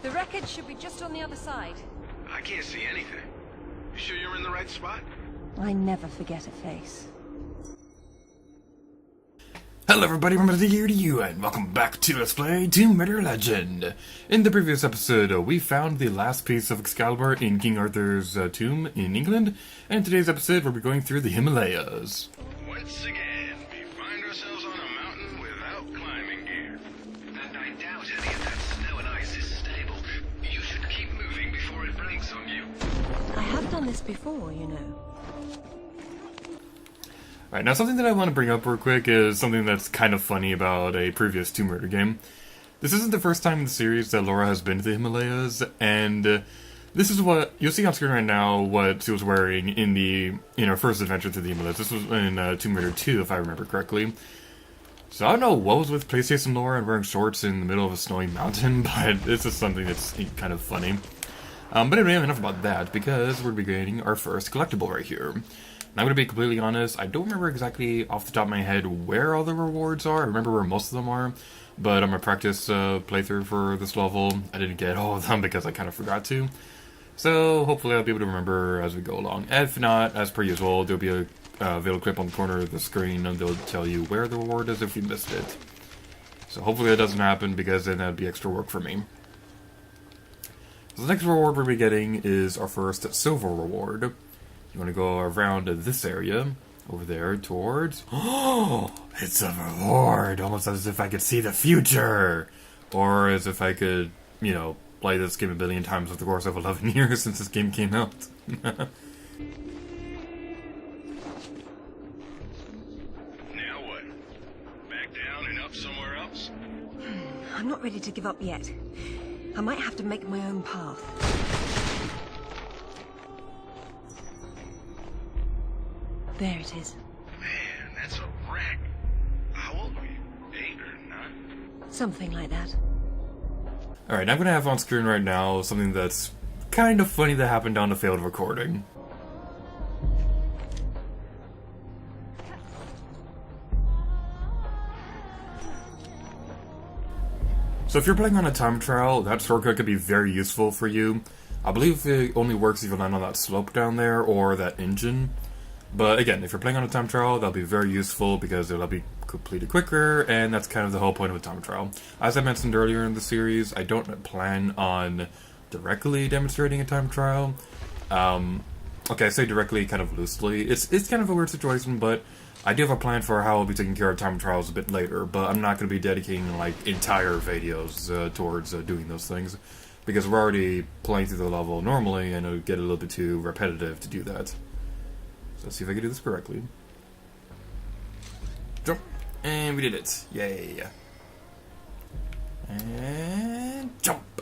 The wreckage should be just on the other side. I can't see anything. You sure you're in the right spot? I never forget a face. Hello everybody, remember the year to you, and welcome back to Let's Play Tomb Raider Legend. In the previous episode, we found the last piece of Excalibur in King Arthur's tomb in England, and in today's episode we'll be going through the Himalayas. Once again, we find ourselves on a mountain without climbing gear. And I doubt any of that snow and ice is stable. You should keep moving before it breaks on you. I have done this before, you know. Alright, now something that I want to bring up real quick is something that's kind of funny about a previous Tomb Raider game. This isn't the first time in the series that Lara has been to the Himalayas, and this is what you'll see on screen right now, what she was wearing in her first adventure to the Himalayas. This was in Tomb Raider 2, if I remember correctly. So I don't know what was with PlayStation Lara and wearing shorts in the middle of a snowy mountain, but it's just something that's kind of funny. But anyway, enough about that, because we're getting our first collectible right here. And I'm going to be completely honest, I don't remember exactly off the top of my head where all the rewards are. I remember where most of them are, but on my practice playthrough for this level, I didn't get all of them because I kind of forgot to. So hopefully I'll be able to remember as we go along. If not, as per usual, there'll be a video clip on the corner of the screen and they'll tell you where the reward is if you missed it. So hopefully that doesn't happen, because then that'd be extra work for me. So the next reward we'll be getting is our first silver reward. You want to go around this area, over there, towards... Oh, it's a reward! Almost as if I could see the future! Or as if I could, you know, play this game a billion times over the course of 11 years since this game came out. Now what? Back down and up somewhere else? I'm not ready to give up yet. I might have to make my own path. There it is. Man, that's a wreck. How old were you? 8 or 9? Something like that. Alright, I'm going to have on screen right now something that's kind of funny that happened on a failed recording. So if you're playing on a time trial, that shortcut could be very useful for you. I believe it only works if you land on that slope down there or that engine. But again, if you're playing on a time trial, that'll be very useful because it'll be completed quicker, and that's kind of the whole point of a time trial. As I mentioned earlier in the series, I don't plan on directly demonstrating a time trial. Okay, I say directly kind of loosely. It's kind of a weird situation, but I do have a plan for how I'll be taking care of time trials a bit later, but I'm not going to be dedicating like entire videos towards doing those things, because we're already playing through the level normally, and it'll get a little bit too repetitive to do that. So let's see if I can do this correctly. Jump! And we did it. Yay! And jump!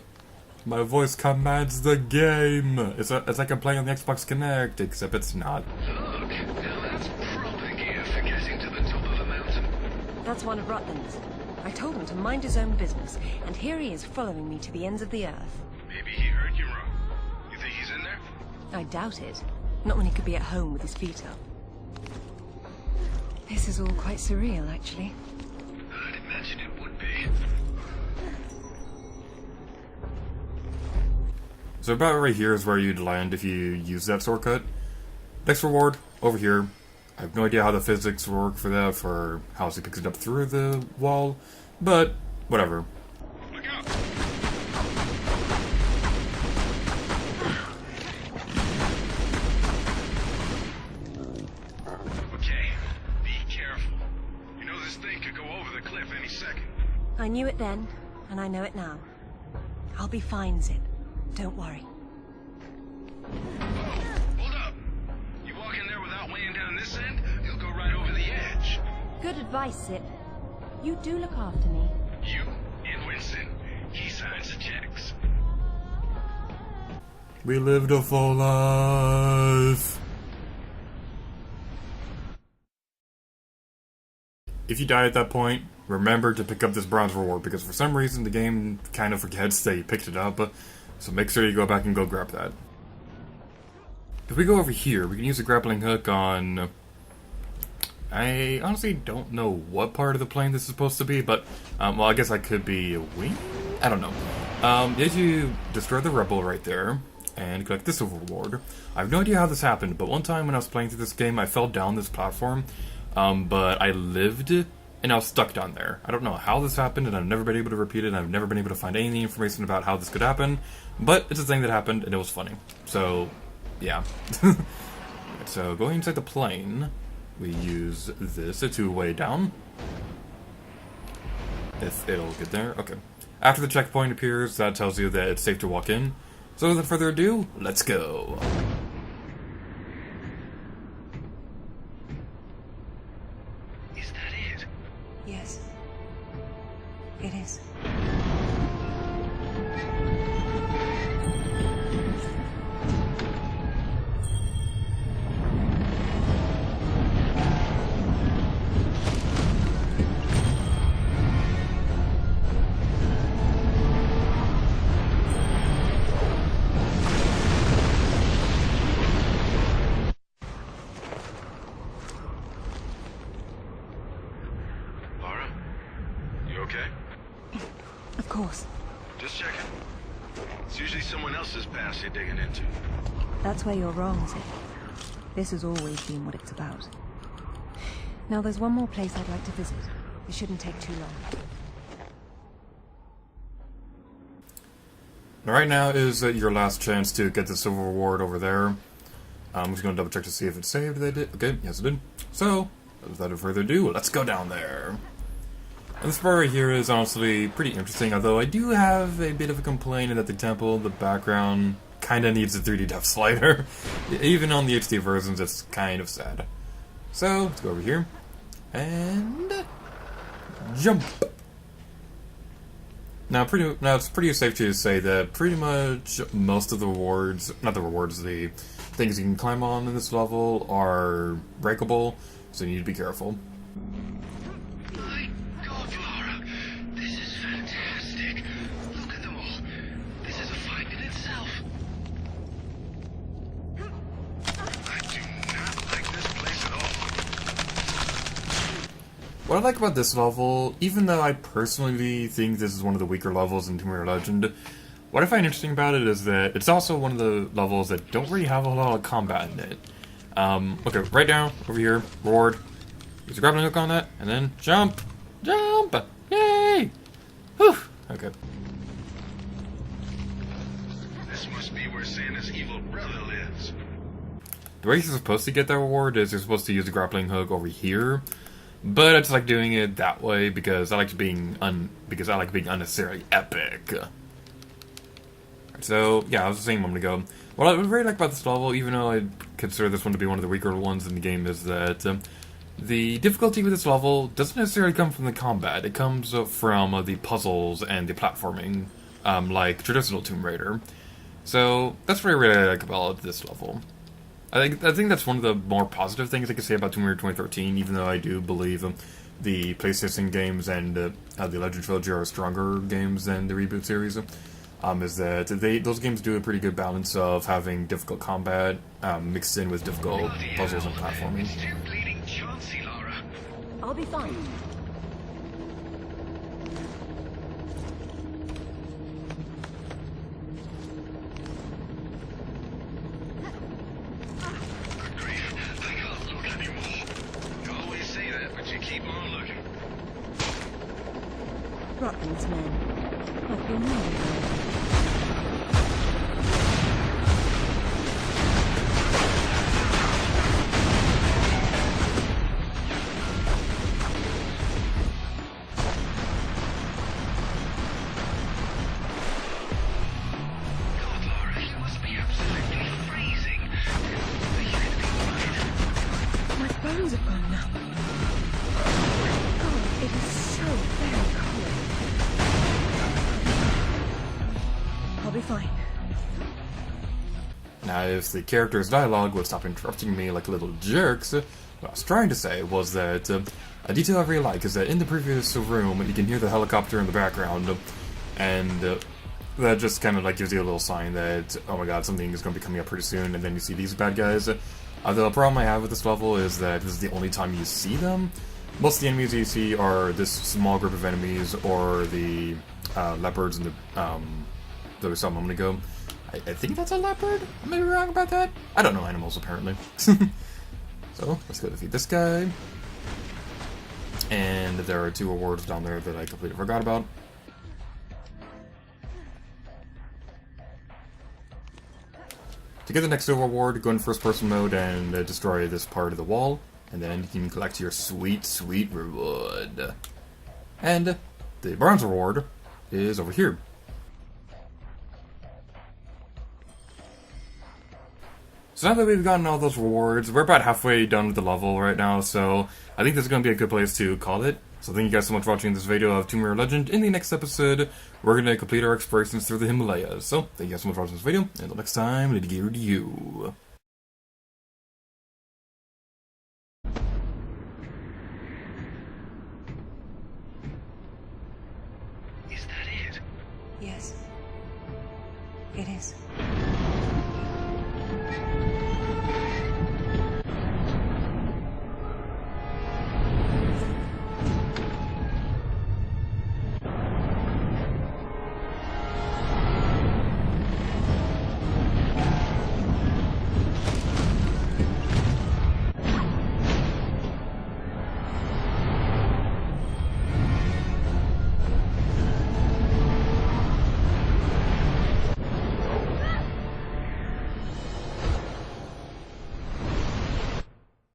My voice commands the game! It's like I'm playing on the Xbox Kinect, except it's not. Look, now that's proper gear for getting to the top of a mountain. That's one of Rutland's. I told him to mind his own business, and here he is following me to the ends of the earth. Maybe he heard you wrong. You think he's in there? I doubt it. Not when he could be at home with his feet up. This is all quite surreal, actually. I'd imagine it would be. So about right here is where you'd land if you use that shortcut. Next reward, over here. I have no idea how the physics work for that, for how he picks it up through the wall, but whatever. Look out! Okay, be careful. You know this thing could go over the cliff any second. I knew it then, and I know it now. I'll be fine, Zip. Don't worry. Oh, hold up! You walk in there without weighing down this end, you'll go right over the edge. Good advice, Zip. You do look after me. You and Winston, he signs the checks. We lived a full life! If you die at that point, remember to pick up this bronze reward, because for some reason the game kind of forgets that you picked it up, so make sure you go back and go grab that. If we go over here, we can use a grappling hook on... I honestly don't know what part of the plane this is supposed to be, but, well, I guess I could be a wing? I don't know. You have to destroy the rebel right there, and collect this silver reward. I have no idea how this happened, but one time when I was playing through this game, I fell down this platform, but I lived, and I was stuck down there. I don't know how this happened, and I've never been able to repeat it, and I've never been able to find any information about how this could happen, but it's a thing that happened, and it was funny. So, yeah. So, going inside the plane, we use this to two-way down. If it'll get there. Okay. After the checkpoint appears, that tells you that it's safe to walk in. So without further ado, let's go. Is that it? Yes. It is. Lara? You okay? Of course. Just checking. It's usually someone else's past you're digging into. That's where you're wrong, Zip. This has always been what it's about. Now there's one more place I'd like to visit. It shouldn't take too long. Right now is your last chance to get the silver reward over there. I'm just going to double check to see if it's saved. They did. Okay, yes it did. So, without further ado, let's go down there. And this part right here is honestly pretty interesting, although I do have a bit of a complaint that the temple, the background, kind of needs a 3D depth slider. Even on the HD versions, it's kind of sad. So, let's go over here. And... jump! Now, it's pretty safe to say that pretty much most of the rewards, not the rewards, the things you can climb on in this level are breakable, so you need to be careful. My God, Lara, this is fantastic. Look at them all. This is a find in itself. I do not like this place at all. What I like about this level, even though I personally think this is one of the weaker levels in Tomb Raider Legend, what I find interesting about it is that it's also one of the levels that don't really have a lot of combat in it. Okay, right now, over here, reward. Use a grappling hook on that, and then jump! Jump! Yay! Whew! Okay. This must be where Santa's evil brother lives. The way you're supposed to get that reward is you're supposed to use the grappling hook over here, but I just like doing it that way because I like being unnecessarily epic. So, yeah, I was saying a moment ago. What I really like about this level, even though I consider this one to be one of the weaker ones in the game, is that the difficulty with this level doesn't necessarily come from the combat. It comes from the puzzles and the platforming, like traditional Tomb Raider. So, that's what I really like about this level. I think that's one of the more positive things I can say about Tomb Raider 2013, even though I do believe the PlayStation games and the Legend Trilogy are stronger games than the reboot series. Is that those games do a pretty good balance of having difficult combat mixed in with difficult puzzles and platforming. It's too bleeding chancy, Lara. I'll be fine. Good grief, I can't look anymore. You always say that, but you keep on looking. Rutland's men. I've been wondering. God, Lara, you must be absolutely freezing. My bones have gone numb. God, it is so very cold. I'll be fine. Now, if the character's dialogue would stop interrupting me like little jerks, what I was trying to say was that a detail I really like is that in the previous room, you can hear the helicopter in the background, and that just kind of like gives you a little sign that, oh my god, something is going to be coming up pretty soon, and then you see these bad guys. The problem I have with this level is that this is the only time you see them. Most of the enemies you see are this small group of enemies, or the leopards in the that we saw a moment ago. I think that's a leopard. I may be wrong about that. I don't know animals apparently. So let's go defeat this guy. And there are 2 awards down there that I completely forgot about. To get the next reward, go in first-person mode and destroy this part of the wall, and then you can collect your sweet, sweet reward. And the bronze reward is over here. So now that we've gotten all those rewards, we're about halfway done with the level right now, so I think this is going to be a good place to call it. So thank you guys so much for watching this video of Tomb Raider Legend. In the next episode, we're going to complete our explorations through the Himalayas. So thank you guys so much for watching this video, and until next time, let it gear to you. Is that it? Yes. It is.